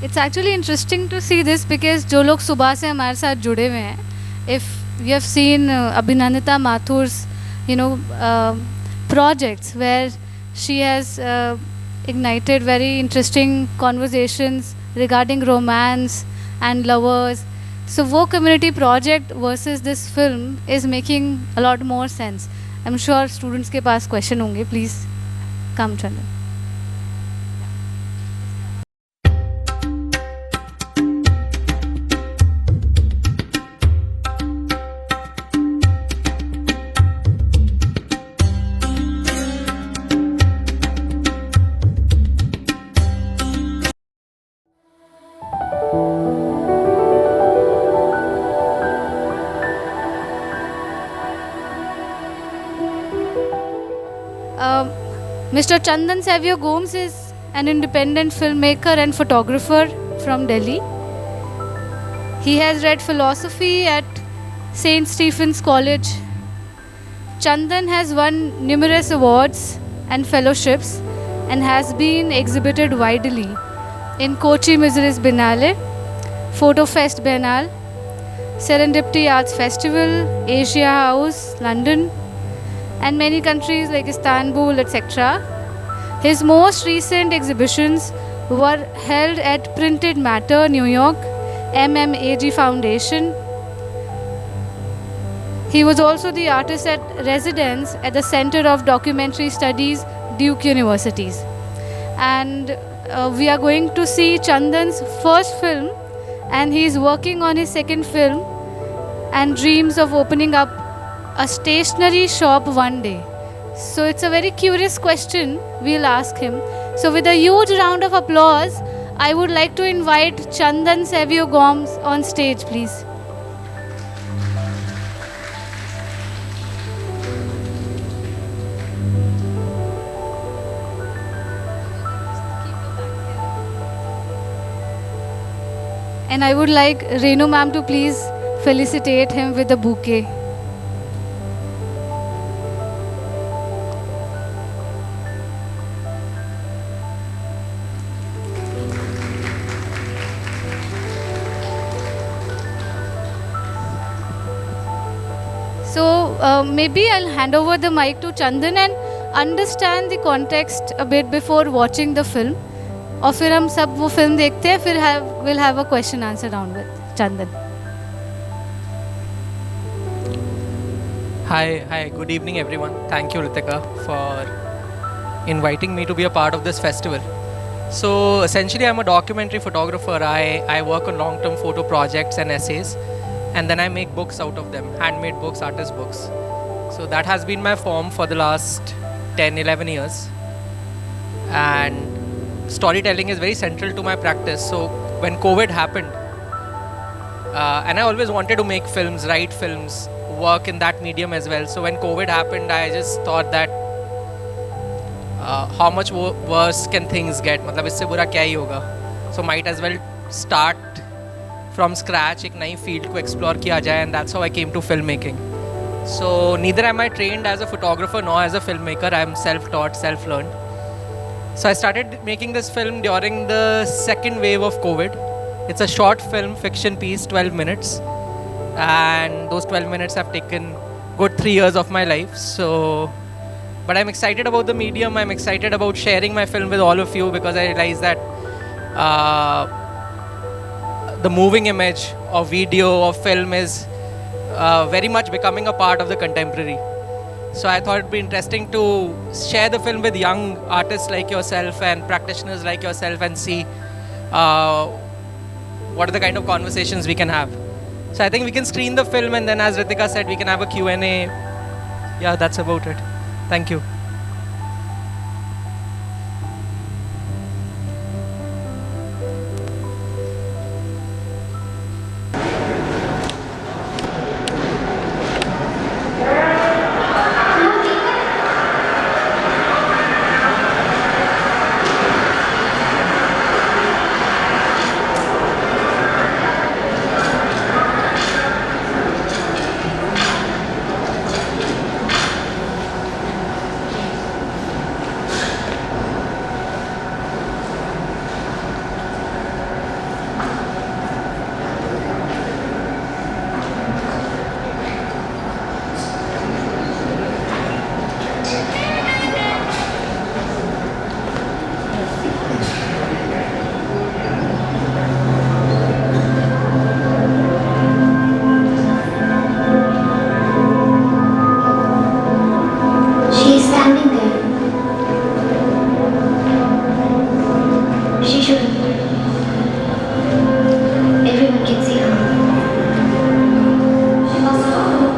It's actually interesting to see this because जो लोग सुबह से हमारे साथ जुड़े हुए हैं, if you have seen Abhinanita Mathur's, projects where she has ignited very interesting conversations regarding romance and lovers. So वो community project versus this film is making a lot more sense. I'm sure students के पास question होंगे. Please come, Chandan. Mr. Chandan Gomes is an independent filmmaker and photographer from Delhi. He has read philosophy at St. Stephen's College. Chandan has won numerous awards and fellowships and has been exhibited widely in Kochi Miseries Biennale, Photo Fest Biennale, Serendipity Arts Festival, Asia House, London, and many countries like Istanbul, etc. His most recent exhibitions were held at Printed Matter, New York, MMAG Foundation. He was also the artist at residence at the Center of Documentary Studies, Duke Universities. And we are going to see Chandan's first film, and he is working on his second film and dreams of opening up a stationery shop one day. So it's a very curious question we'll ask him. So with a huge round of applause, I would like to invite Chandan Gomes on stage, please. And I would like Renu ma'am to please felicitate him with a bouquet. So maybe I'll hand over the mic to Chandan and understand the context a bit before watching the film. और फिर हम सब वो film देखते हैं, फिर we'll have a question answer round with Chandan. Hi, good evening everyone. Thank you Ritika for inviting me to be a part of this festival. So essentially I'm a documentary photographer. I work on long-term photo projects and essays, and then I make books out of them, handmade books, artist books. So that has been my form for the last 10-11 years. And storytelling is very central to my practice. So when COVID happened, and I always wanted to make films, write films, work in that medium as well. So when COVID happened, I just thought that how much worse can things get? मतलब इससे बुरा क्या ही होगा? So might as well start from scratch, एक नई field को explore किया जाए, and that's how I came to filmmaking. So neither am I trained as a photographer nor as a filmmaker. I am self-taught, self-learned. So I started making this film during the second wave of COVID. It's a short film, fiction piece, 12 minutes. And those 12 minutes have taken good 3 years of my life. So, but I'm excited about the medium. I'm excited about sharing my film with all of you because I realize that the moving image of video, of film is very much becoming a part of the contemporary. So I thought it'd be interesting to share the film with young artists like yourself and practitioners like yourself and see what are the kind of conversations we can have. So I think we can screen the film, and then as Ritika said, we can have a Q&A. Yeah, that's about it. Thank you. she shouldn't. Everyone can see her. She must follow.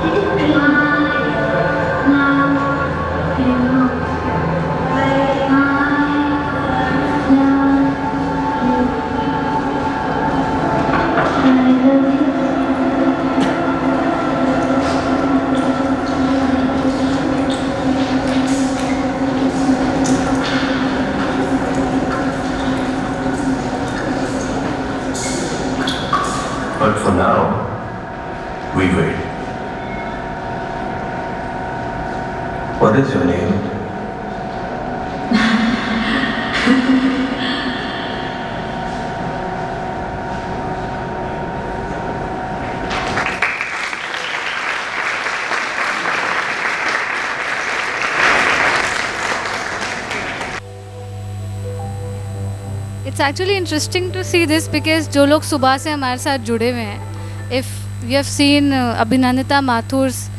Let it dream. Now, you know. But for now, we wait. What is your name? It's actually interesting to see this because जो लोग सुबह से हमारे साथ जुड़े हुए हैं, if you have seen Abhinanita Mathur's,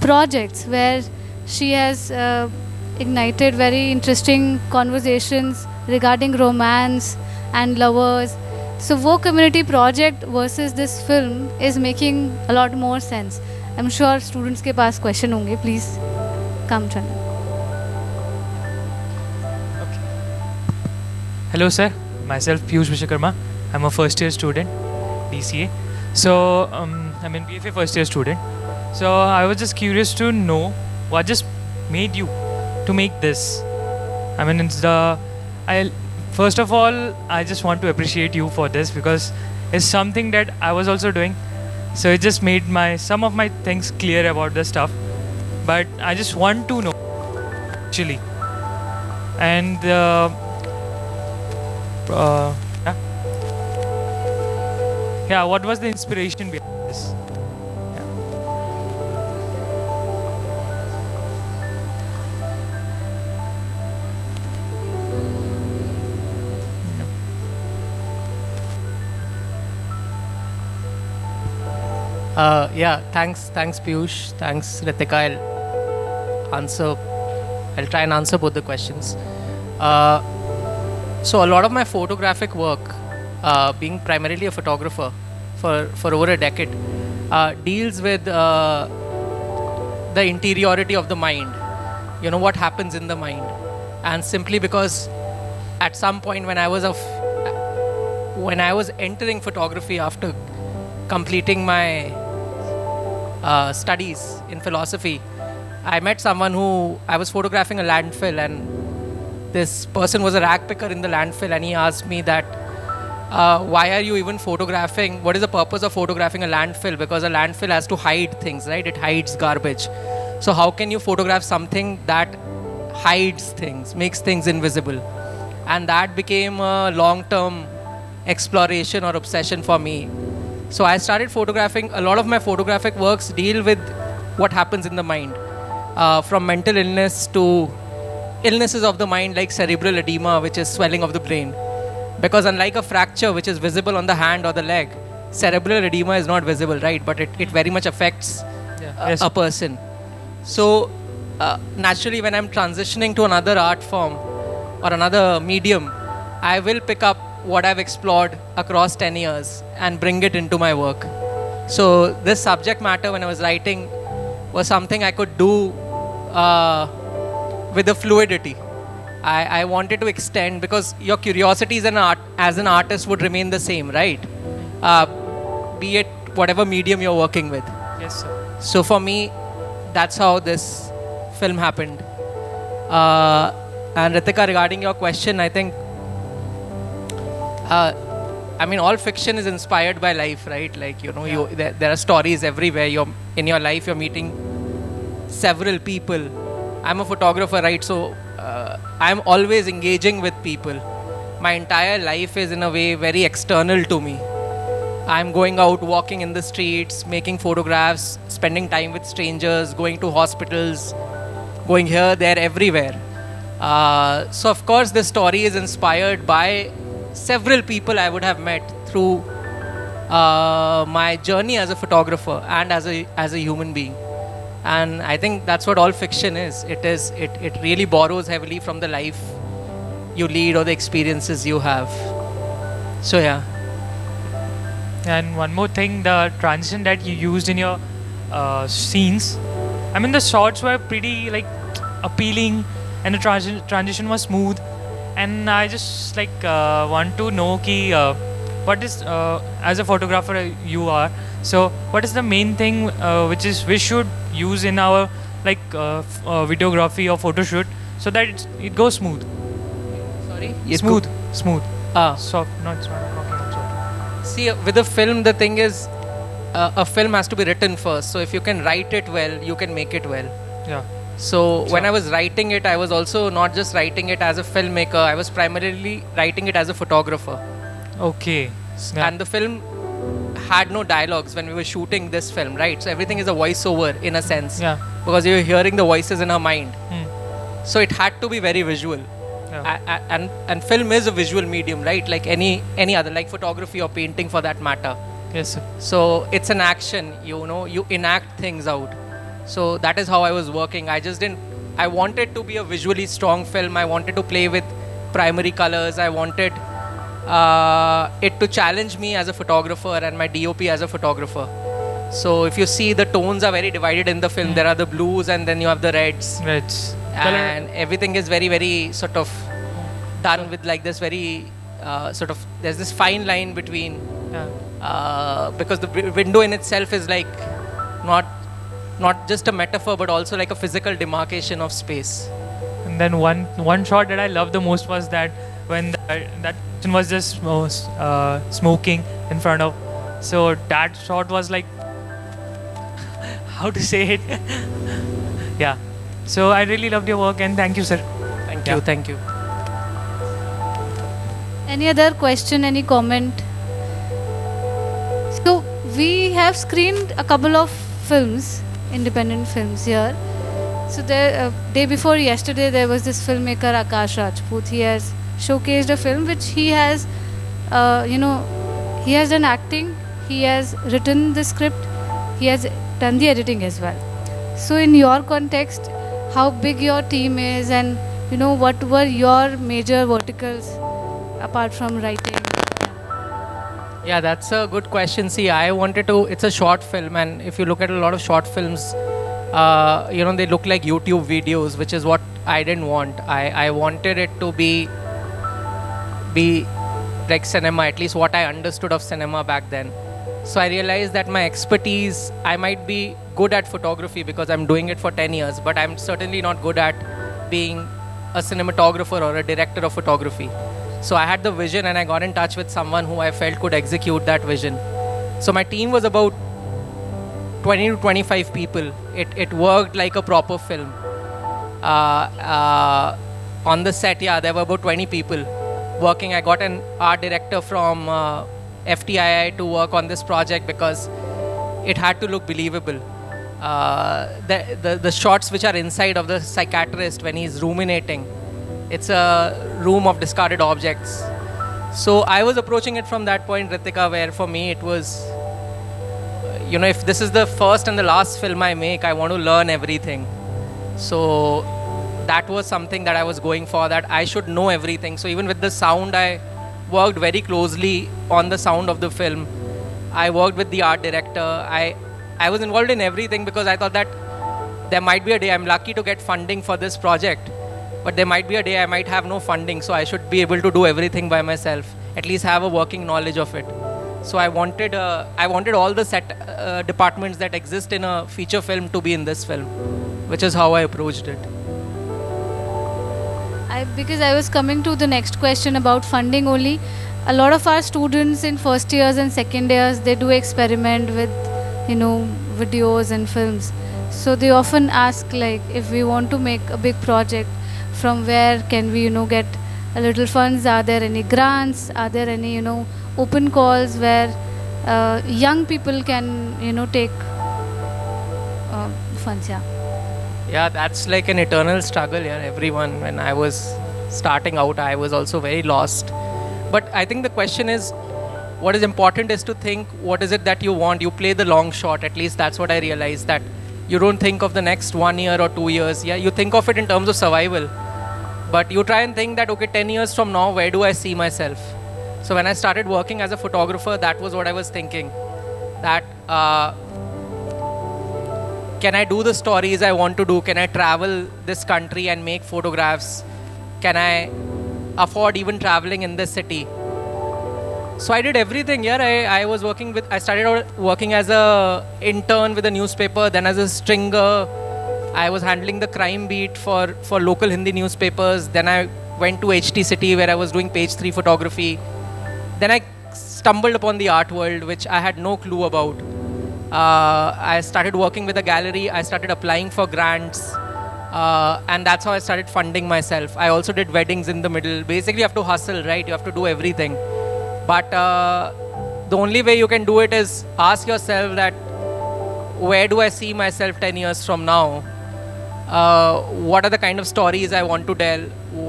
projects where she has ignited very interesting conversations regarding romance and lovers. So वो community project versus this film is making a lot more sense. I'm sure students के पास question होंगे. Please come, Chandan. Hello sir, myself Piyush Vishwakarma. I'm a first year student, DCA. So I'm in BFA first year student. So I was just curious to know what just made you to make this. I mean, first of all, I just want to appreciate you for this because it's something that I was also doing. So it just made some of my things clear about the stuff. But I just want to know actually. And what was the inspiration behind this? Thanks Piyush, thanks Ritika. I'll try and answer both the questions. So a lot of my photographic work, being primarily a photographer for over a decade, deals with the interiority of the mind, what happens in the mind. And simply because at some point when I was entering photography after completing my studies in philosophy, I met someone who I was photographing a landfill, and this person was a rag picker in the landfill, and he asked me that why are you even photographing? What is the purpose of photographing a landfill? Because a landfill has to hide things, right? It hides garbage. So how can you photograph something that hides things, makes things invisible? And that became a long-term exploration or obsession for me. So I started photographing. A lot of my photographic works deal with what happens in the mind, from mental illness to illnesses of the mind like cerebral edema, which is swelling of the brain. Because unlike a fracture which is visible on the hand or the leg, cerebral edema is not visible, right? But it very much affects a person. So naturally when I'm transitioning to another art form or another medium, I will pick up what I've explored across 10 years and bring it into my work. So this subject matter when I was writing was something I could do with the fluidity. I wanted to extend, because your curiosity as an artist would remain the same, right? Be it whatever medium you're working with. Yes, sir. So for me, that's how this film happened. And Ritika, regarding your question, I think, all fiction is inspired by life, right? Like, there are stories everywhere. In your life, you're meeting several people. I'm a photographer, right? So I'm always engaging with people. My entire life is in a way very external to me. I'm going out, walking in the streets, making photographs, spending time with strangers, going to hospitals, going here, there, everywhere. So of course this story is inspired by several people I would have met through my journey as a photographer and as a human being. And I think that's what all fiction is. It really borrows heavily from the life you lead or the experiences you have. So yeah. And one more thing, the transition that you used in your scenes, I mean the shots were pretty like appealing, and the transition was smooth. And I just like want to know ki, what is as a photographer you are. So what is the main thing which is we should use in our like videography or photo shoot so that it goes smooth? Sorry. Smooth. Soft, not soft. Okay, soft. See, with a film, the thing is, a film has to be written first. So if you can write it well, you can make it well. Yeah. So when I was writing it, I was also not just writing it as a filmmaker. I was primarily writing it as a photographer. Okay. Yeah. And the film had no dialogues when we were shooting this film, right? So everything is a voiceover in a sense. Yeah. Because you're hearing the voices in our mind. Hmm. So it had to be very visual. Yeah. And film is a visual medium, right? Like any other, like photography or painting for that matter. Yes, sir. So it's an action, you enact things out. So that is how I was working. I wanted to be a visually strong film. I wanted to play with primary colors. I wanted it to challenge me as a photographer and my DOP as a photographer. So if you see, the tones are very divided in the film. There are the blues and then you have the reds. And everything is very, very sort of done with like this very sort of, there's this fine line between, because the window in itself is like not just a metaphor but also like a physical demarcation of space. And then one shot that I loved the most was that when that person was just smoking in front of, so that shot was like, how to say it? Yeah. So I really loved your work and thank you, sir. Thank you. Any other question, any comment? So we have screened a couple of films, independent films here. So the day before yesterday, there was this filmmaker Akash Rajput. He has showcased a film which he has, he has done acting, he has written the script, he has done the editing as well. So in your context, how big your team is, and what were your major verticals apart from writing? Yeah, that's a good question. See, it's a short film, and if you look at a lot of short films, they look like YouTube videos, which is what I didn't want. I wanted it to be like cinema, at least what I understood of cinema back then. So I realized that my expertise, I might be good at photography because I'm doing it for 10 years, but I'm certainly not good at being a cinematographer or a director of photography. So I had the vision and I got in touch with someone who I felt could execute that vision. So my team was about 20 to 25 people. It worked like a proper film. On the set, there were about 20 people working. I got an art director from FTII to work on this project because it had to look believable. The shots which are inside of the psychiatrist when he's ruminating, it's a room of discarded objects. So I was approaching it from that point, Ritika, where for me it was, if this is the first and the last film I make, I want to learn everything. So that was something that I was going for, that I should know everything. So even with the sound, I worked very closely on the sound of the film. I worked with the art director. I was involved in everything because I thought that there might be a day, I'm lucky to get funding for this project, but there might be a day I might have no funding, so I should be able to do everything by myself, at least have a working knowledge of it. So I wanted all the set departments that exist in a feature film to be in this film, which is how I approached it. Because I was coming to the next question about funding only. A lot of our students in first years and second years, they do experiment with, videos and films. So they often ask, like, if we want to make a big project, from where can we, get a little funds? Are there any grants? Are there any, open calls where young people can, take funds? Yeah, that's like an eternal struggle. Everyone, when I was starting out, I was also very lost. But I think the question is, what is important is to think, what is it that you want? You play the long shot. At least that's what I realized, that you don't think of the next 1 year or 2 years. Yeah, you think of it in terms of survival. But you try and think that, okay, 10 years from now, where do I see myself? So when I started working as a photographer, that was what I was thinking. That can I do the stories I want to do? Can I travel this country and make photographs? Can I afford even traveling in this city? So I did everything. Yeah, I started out working as a intern with a newspaper, then as a stringer. I was handling the crime beat for local Hindi newspapers. Then I went to HT City where I was doing page 3 photography. Then I stumbled upon the art world, which I had no clue about. I started working with a gallery. I started applying for grants. And that's how I started funding myself. I also did weddings in the middle. Basically, you have to hustle, right? You have to do everything. But the only way you can do it is ask yourself that, where do I see myself 10 years from now? What are the kind of stories I want to tell?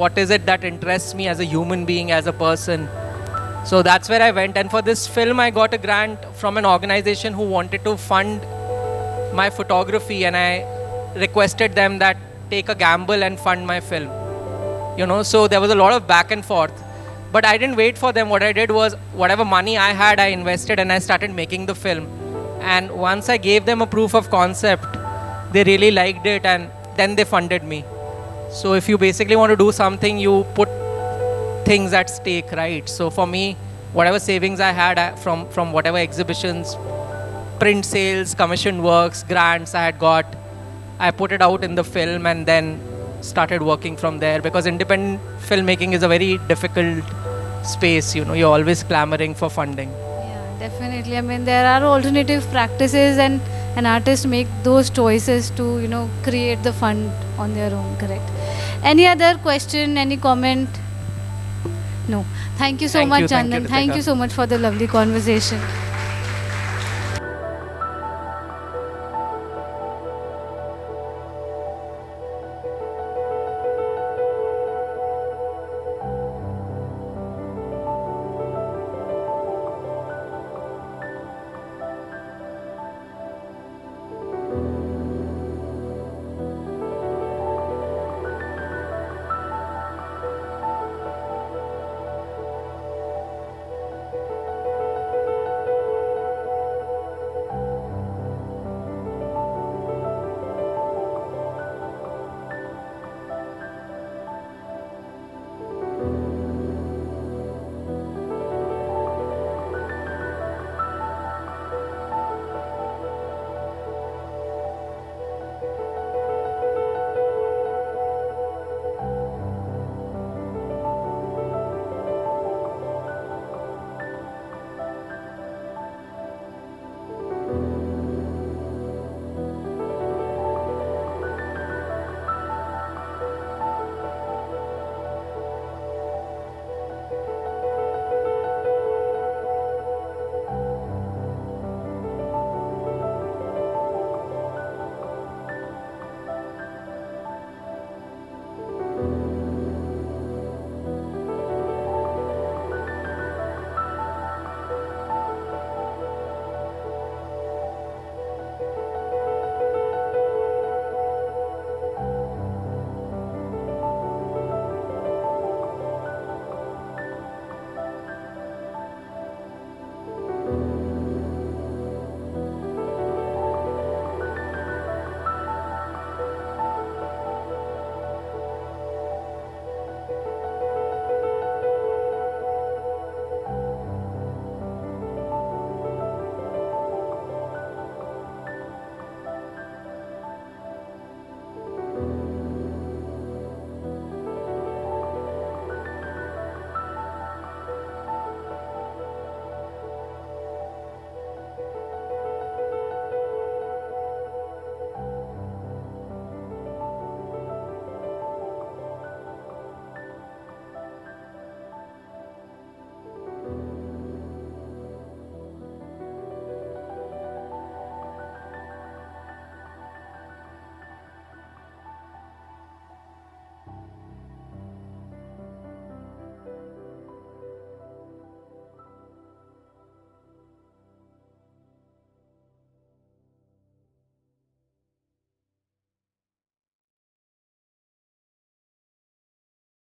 What is it that interests me as a human being, as a person? So that's where I went. And for this film, I got a grant from an organization who wanted to fund my photography. And I requested them that take a gamble and fund my film. So there was a lot of back and forth. But I didn't wait for them. What I did was, whatever money I had, I invested and I started making the film. And once I gave them a proof of concept, they really liked it and then they funded me. So if you basically want to do something, you put things at stake, right? So for me, whatever savings I had from whatever exhibitions, print sales, commission works, grants I had got, I put it out in the film and then started working from there, because independent filmmaking is a very difficult space. You're always clamoring for funding. Yeah, definitely. I mean, there are alternative practices and an artist make those choices to, create the fund on their own, correct? Any other question, any comment? No. Thank you so much, Chandan. Thank you so much for the lovely conversation.